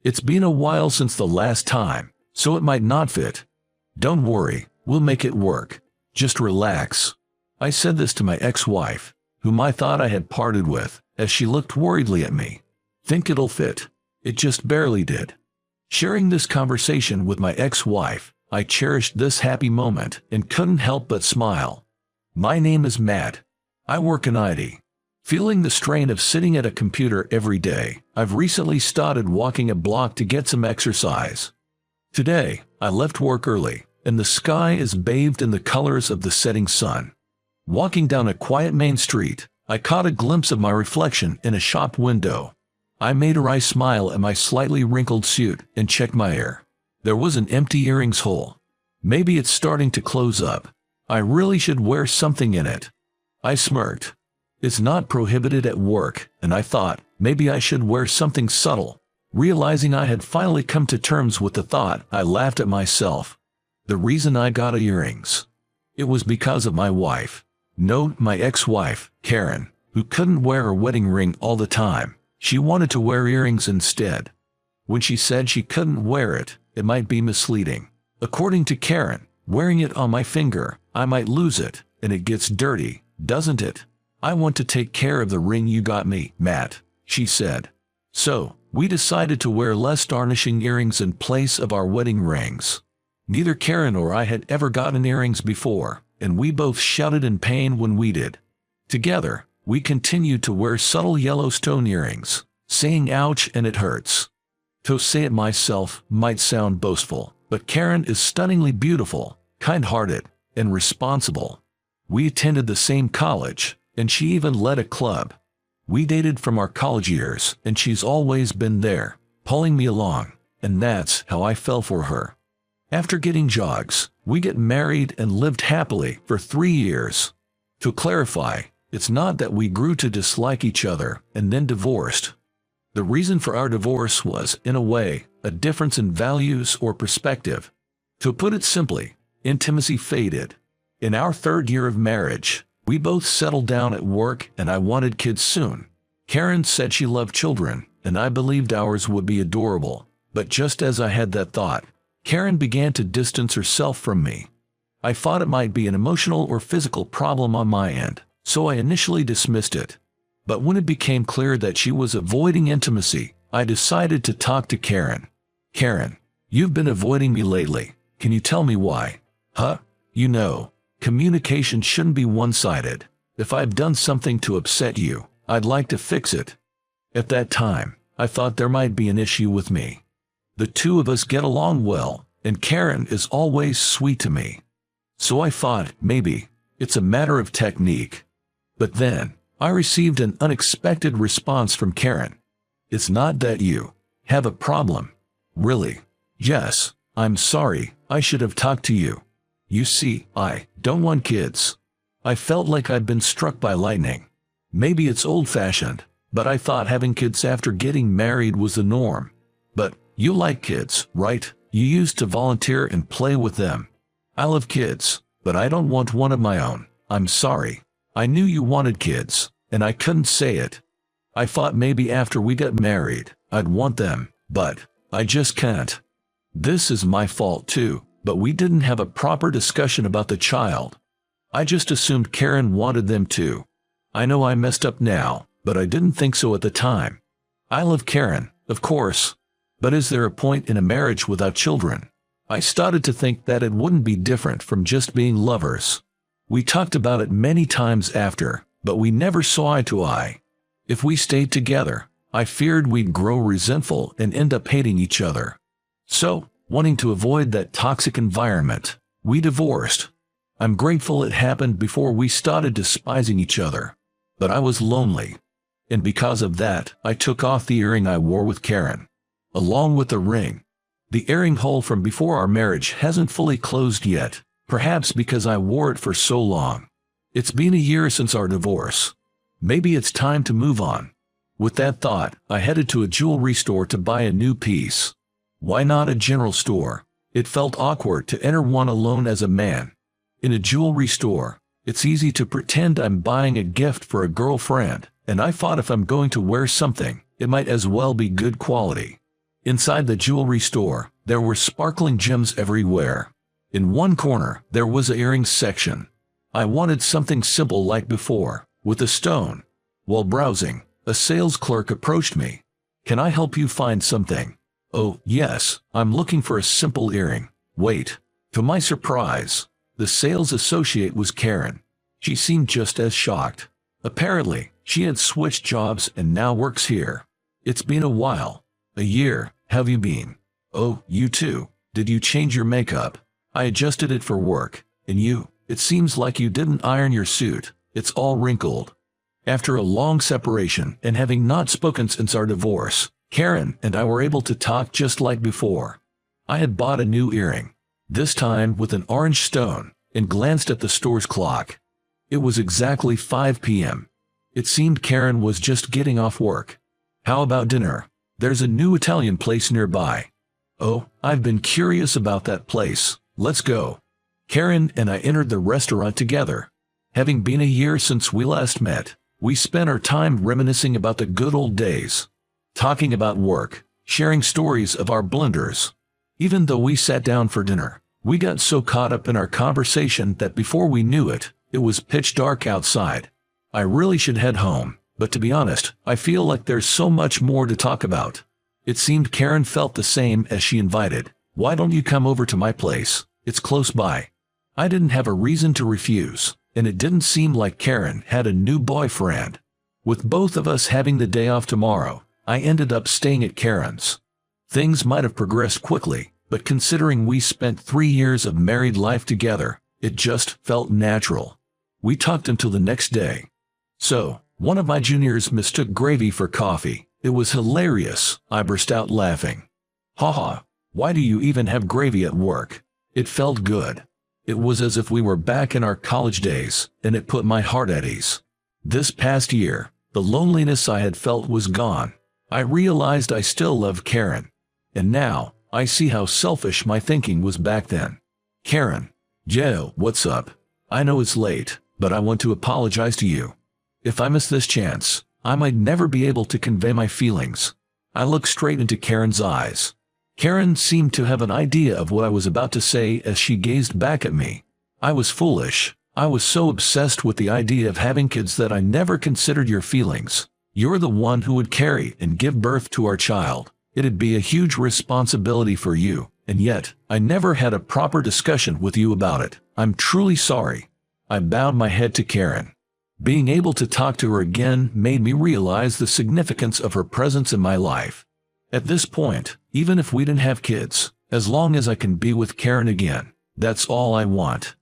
It's been a while since the last time, so it might not fit. Don't worry, we'll make it work. Just relax. I said this to my ex-wife, whom I thought I had parted with, as she looked worriedly at me. Think it'll fit? It just barely did. Sharing this conversation with my ex-wife, I cherished this happy moment and couldn't help but smile. My name is Matt. I work in IT. Feeling the strain of sitting at a computer every day, I've recently started walking a block to get some exercise. Today, I left work early, and the sky is bathed in the colors of the setting sun. Walking down a quiet main street, I caught a glimpse of my reflection in a shop window. I made a wry smile at my slightly wrinkled suit and checked my hair. There was an empty earrings hole. Maybe it's starting to close up. I really should wear something in it. I smirked. It's not prohibited at work, and I thought maybe I should wear something subtle. Realizing I had finally come to terms with the thought, I laughed at myself. The reason I got earrings. It was because of my wife. No, my ex-wife, Karen, who couldn't wear her wedding ring all the time. She wanted to wear earrings instead. When she said she couldn't wear it, it might be misleading. According to Karen, wearing it on my finger, I might lose it, and it gets dirty, doesn't it? I want to take care of the ring you got me, Matt, she said. So, we decided to wear less tarnishing earrings in place of our wedding rings. Neither Karen or I had ever gotten earrings before, and we both shouted in pain when we did. Together, we continued to wear subtle yellow stone earrings, saying ouch and it hurts. To say it myself might sound boastful, but Karen is stunningly beautiful, kind-hearted, and responsible. We attended the same college, and she even led a club. We dated from our college years, and she's always been there, pulling me along, and that's how I fell for her. After getting jogs, we get married and lived happily for 3 years. To clarify, it's not that we grew to dislike each other and then divorced. The reason for our divorce was, in a way, a difference in values or perspective. To put it simply, intimacy faded. In our 3rd year of marriage, we both settled down at work and I wanted kids soon. Karen said she loved children, and I believed ours would be adorable. But just as I had that thought, Karen began to distance herself from me. I thought it might be an emotional or physical problem on my end, so I initially dismissed it. But when it became clear that she was avoiding intimacy, I decided to talk to Karen. Karen, you've been avoiding me lately. Can you tell me why? Huh? You know, communication shouldn't be one-sided. If I've done something to upset you, I'd like to fix it. At that time, I thought there might be an issue with me. The two of us get along well, and Karen is always sweet to me. So I thought, maybe, it's a matter of technique. But then, I received an unexpected response from Karen. It's not that you have a problem. Really? Yes, I'm sorry, I should have talked to you. You see, I don't want kids. I felt like I'd been struck by lightning. Maybe it's old-fashioned, but I thought having kids after getting married was the norm. But you like kids, right? You used to volunteer and play with them. I love kids, but I don't want one of my own. I'm sorry. I knew you wanted kids, and I couldn't say it. I thought maybe after we got married, I'd want them, but I just can't. This is my fault too, but we didn't have a proper discussion about the child. I just assumed Karen wanted them too. I know I messed up now, but I didn't think so at the time. I love Karen, of course. But is there a point in a marriage without children? I started to think that it wouldn't be different from just being lovers. We talked about it many times after, but we never saw eye to eye. If we stayed together, I feared we'd grow resentful and end up hating each other. So, wanting to avoid that toxic environment, we divorced. I'm grateful it happened before we started despising each other. But I was lonely. And because of that, I took off the earring I wore with Karen. Along with the ring. The earring hole from before our marriage hasn't fully closed yet, perhaps because I wore it for so long. It's been a year since our divorce. Maybe it's time to move on. With that thought, I headed to a jewelry store to buy a new piece. Why not a general store? It felt awkward to enter one alone as a man. In a jewelry store, it's easy to pretend I'm buying a gift for a girlfriend, and I thought if I'm going to wear something, it might as well be good quality. Inside the jewelry store, there were sparkling gems everywhere. In one corner, there was an earrings section. I wanted something simple like before, with a stone. While browsing, a sales clerk approached me. "Can I help you find something?" "Oh, yes, I'm looking for a simple earring." "Wait." To my surprise, the sales associate was Karen. She seemed just as shocked. Apparently, she had switched jobs and now works here. "It's been a while." "A year, have you been?" "Oh, you too. Did you change your makeup?" "I adjusted it for work. And you? It seems like you didn't iron your suit. It's all wrinkled." After a long separation and having not spoken since our divorce, Karen and I were able to talk just like before. I had bought a new earring, this time with an orange stone, and glanced at the store's clock. It was exactly 5 p.m. It seemed Karen was just getting off work. "How about dinner? There's a new Italian place nearby." "Oh, I've been curious about that place. Let's go." Karen and I entered the restaurant together. Having been a year since we last met, we spent our time reminiscing about the good old days, talking about work, sharing stories of our blunders. Even though we sat down for dinner, we got so caught up in our conversation that before we knew it, it was pitch dark outside. I really should head home, but to be honest, I feel like there's so much more to talk about. It seemed Karen felt the same as she invited. "Why don't you come over to my place? It's close by." I didn't have a reason to refuse, and it didn't seem like Karen had a new boyfriend. With both of us having the day off tomorrow, I ended up staying at Karen's. Things might have progressed quickly, but considering we spent 3 years of married life together, it just felt natural. We talked until the next day. "So, one of my juniors mistook gravy for coffee. It was hilarious." I burst out laughing. "Haha, why do you even have gravy at work?" It felt good. It was as if we were back in our college days, and it put my heart at ease. This past year, the loneliness I had felt was gone. I realized I still loved Karen. And now, I see how selfish my thinking was back then. "Karen." "Joe, what's up? I know it's late, but I want to apologize to you. If I miss this chance, I might never be able to convey my feelings." I looked straight into Karen's eyes. Karen seemed to have an idea of what I was about to say as she gazed back at me. "I was foolish. I was so obsessed with the idea of having kids that I never considered your feelings. You're the one who would carry and give birth to our child. It'd be a huge responsibility for you, and yet, I never had a proper discussion with you about it. I'm truly sorry." I bowed my head to Karen. Being able to talk to her again made me realize the significance of her presence in my life. At this point, even if we didn't have kids, as long as I can be with Karen again, that's all I want.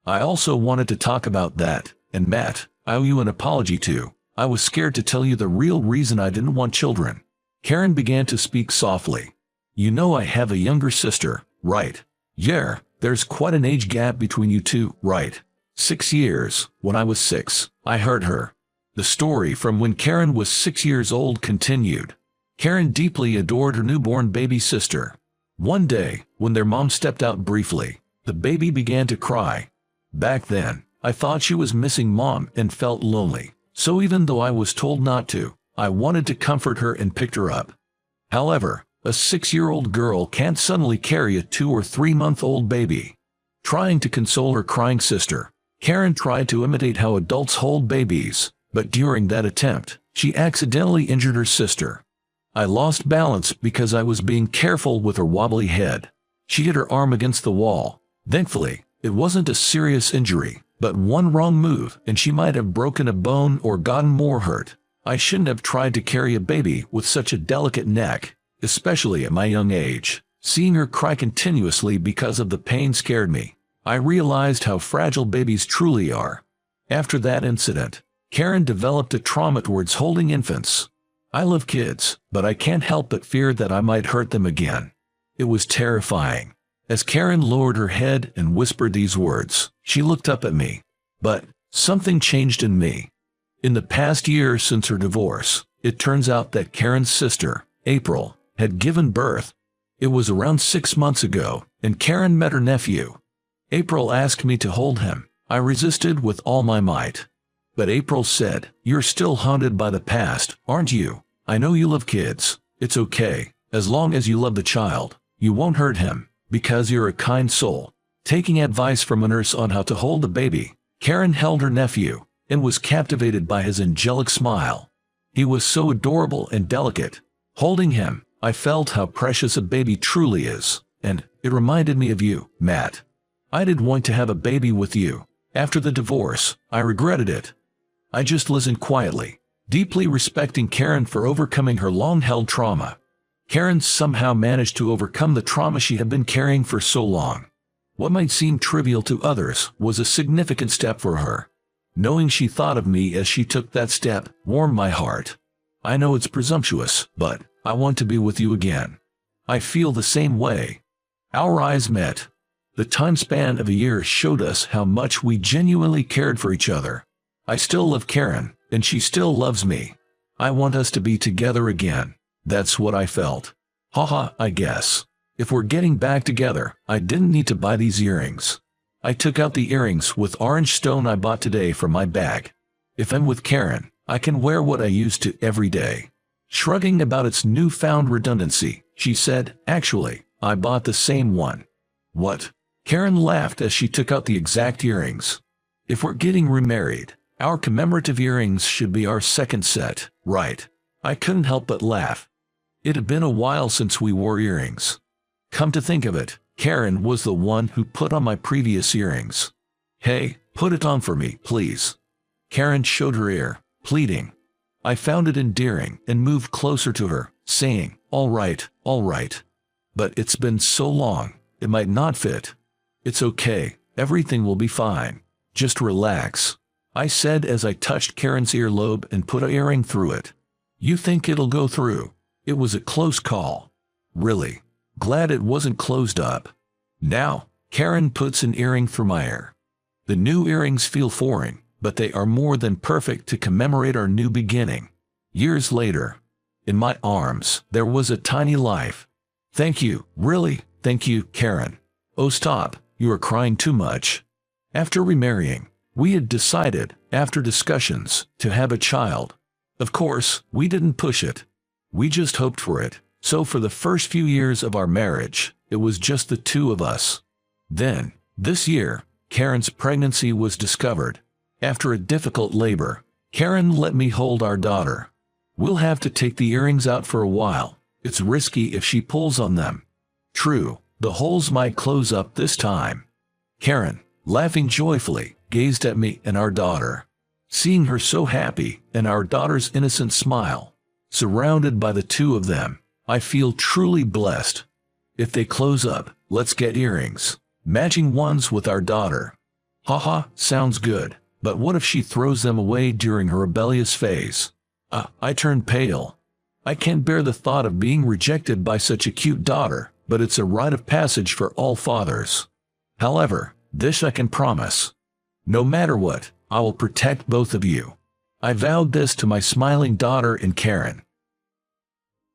I also wanted to talk about that, and Matt, I owe you an apology too. I was scared to tell you the real reason I didn't want children. Karen began to speak softly. "You know I have a younger sister, right?" "Yeah, there's quite an age gap between you two, right?" 6 years. When I was 6, I heard her. The story from when Karen was 6 years old continued. Karen deeply adored her newborn baby sister. One day, when their mom stepped out briefly, the baby began to cry. Back then, I thought she was missing mom and felt lonely, so even though I was told not to, I wanted to comfort her and picked her up. However, a 6-year-old girl can't suddenly carry a 2 or 3-month-old baby. Trying to console her crying sister, Karen tried to imitate how adults hold babies, but during that attempt, she accidentally injured her sister. I lost balance because I was being careful with her wobbly head. She hit her arm against the wall. Thankfully, it wasn't a serious injury, but one wrong move and she might have broken a bone or gotten more hurt. I shouldn't have tried to carry a baby with such a delicate neck, especially at my young age. Seeing her cry continuously because of the pain scared me. I realized how fragile babies truly are. After that incident, Karen developed a trauma towards holding infants. I love kids, but I can't help but fear that I might hurt them again. It was terrifying. As Karen lowered her head and whispered these words, she looked up at me. But something changed in me. In the past year since her divorce, it turns out that Karen's sister, April, had given birth. It was around 6 months ago, and Karen met her nephew. April asked me to hold him. I resisted with all my might. But April said, "You're still haunted by the past, aren't you? I know you love kids. It's okay. As long as you love the child, you won't hurt him, because you're a kind soul. Taking advice from a nurse on how to hold the baby, Karen held her nephew and was captivated by his angelic smile. He was so adorable and delicate. Holding him, I felt how precious a baby truly is, and it reminded me of you, Matt. I did want to have a baby with you. After the divorce, I regretted it. I just listened quietly, deeply respecting Karen for overcoming her long-held trauma. Karen somehow managed to overcome the trauma she had been carrying for so long. What might seem trivial to others was a significant step for her. Knowing she thought of me as she took that step warmed my heart. I know it's presumptuous, but I want to be with you again. I feel the same way. Our eyes met. The time span of a year showed us how much we genuinely cared for each other. I still love Karen, and she still loves me. I want us to be together again. That's what I felt. Haha, I guess. If we're getting back together, I didn't need to buy these earrings. I took out the earrings with orange stone I bought today from my bag. If I'm with Karen, I can wear what I used to every day. Shrugging about its newfound redundancy, she said, actually, I bought the same one. What? Karen laughed as she took out the exact earrings. If we're getting remarried, our commemorative earrings should be our second set, right? I couldn't help but laugh. It had been a while since we wore earrings. Come to think of it, Karen was the one who put on my previous earrings. Hey, put it on for me, please. Karen showed her ear, pleading. I found it endearing and moved closer to her, saying, all right. But it's been so long, it might not fit. It's okay, everything will be fine. Just relax, I said as I touched Karen's earlobe and put an earring through it. You think it'll go through? It was a close call. Really? Glad it wasn't closed up. Now, Karen puts an earring through my ear. The new earrings feel foreign, but they are more than perfect to commemorate our new beginning. Years later, in my arms, there was a tiny life. Thank you, really, thank you, Karen. Oh, stop, you are crying too much. After remarrying, we had decided, after discussions, to have a child. Of course, we didn't push it. We just hoped for it. So for the first few years of our marriage, it was just the two of us. Then, this year, Karen's pregnancy was discovered. After a difficult labor, Karen let me hold our daughter. We'll have to take the earrings out for a while. It's risky if she pulls on them. True, the holes might close up this time. Karen, laughing joyfully, gazed at me and our daughter. Seeing her so happy and our daughter's innocent smile, surrounded by the two of them, I feel truly blessed. If they close up, let's get earrings, matching ones with our daughter. Haha, sounds good, but what if she throws them away during her rebellious phase? I turn pale. I can't bear the thought of being rejected by such a cute daughter, but it's a rite of passage for all fathers. However, this I can promise. No matter what, I will protect both of you. I vowed this to my smiling daughter and Karen.